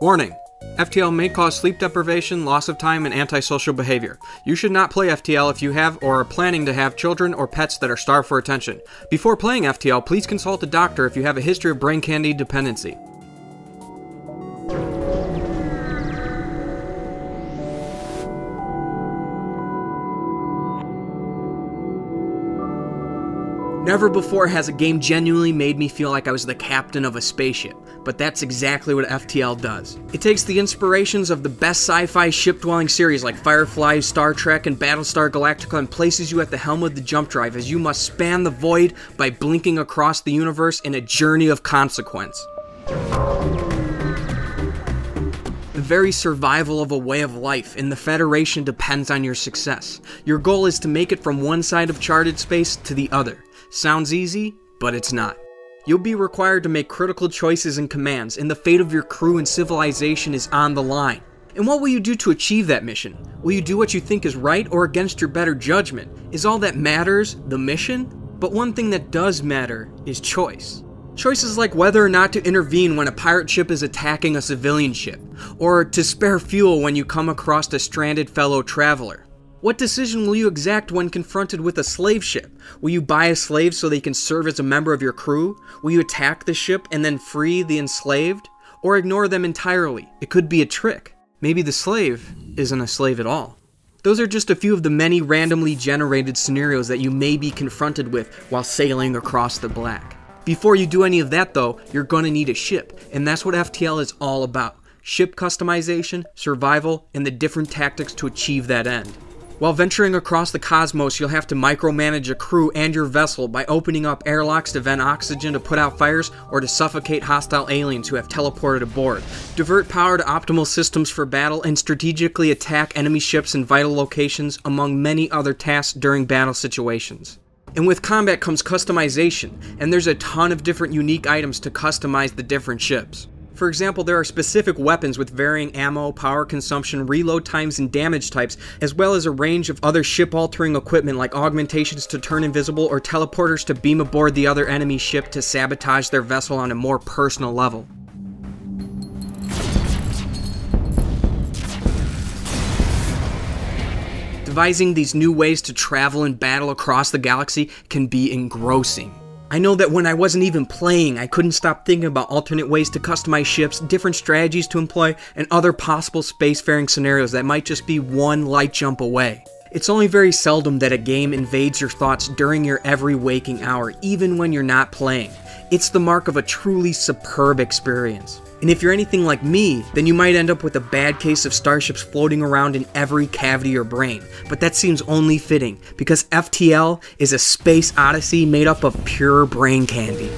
Warning: FTL may cause sleep deprivation, loss of time, and antisocial behavior. You should not play FTL if you have or are planning to have children or pets that are starved for attention. Before playing FTL, please consult a doctor if you have a history of brain candy dependency. Never before has a game genuinely made me feel like I was the captain of a spaceship, but that's exactly what FTL does. It takes the inspirations of the best sci-fi ship-dwelling series like Firefly, Star Trek, and Battlestar Galactica and places you at the helm of the jump drive as you must span the void by blinking across the universe in a journey of consequence. The very survival of a way of life in the Federation depends on your success. Your goal is to make it from one side of charted space to the other. Sounds easy, but it's not. You'll be required to make critical choices and commands, and the fate of your crew and civilization is on the line. And what will you do to achieve that mission? Will you do what you think is right or against your better judgment? Is all that matters the mission? But one thing that does matter is choice. Choices like whether or not to intervene when a pirate ship is attacking a civilian ship, or to spare fuel when you come across a stranded fellow traveler. What decision will you exact when confronted with a slave ship? Will you buy a slave so they can serve as a member of your crew? Will you attack the ship and then free the enslaved? Or ignore them entirely? It could be a trick. Maybe the slave isn't a slave at all. Those are just a few of the many randomly generated scenarios that you may be confronted with while sailing across the black. Before you do any of that though, you're gonna need a ship, and that's what FTL is all about. Ship customization, survival, and the different tactics to achieve that end. While venturing across the cosmos, you'll have to micromanage a crew and your vessel by opening up airlocks to vent oxygen to put out fires or to suffocate hostile aliens who have teleported aboard, divert power to optimal systems for battle, and strategically attack enemy ships in vital locations, among many other tasks during battle situations. And with combat comes customization, and there's a ton of different unique items to customize the different ships. For example, there are specific weapons with varying ammo, power consumption, reload times, and damage types, as well as a range of other ship-altering equipment like augmentations to turn invisible or teleporters to beam aboard the other enemy ship to sabotage their vessel on a more personal level. Devising these new ways to travel and battle across the galaxy can be engrossing. I know that when I wasn't even playing, I couldn't stop thinking about alternate ways to customize ships, different strategies to employ, and other possible spacefaring scenarios that might just be one light jump away. It's only very seldom that a game invades your thoughts during your every waking hour, even when you're not playing. It's the mark of a truly superb experience. And if you're anything like me, then you might end up with a bad case of starships floating around in every cavity of your brain. But that seems only fitting, because FTL is a space odyssey made up of pure brain candy.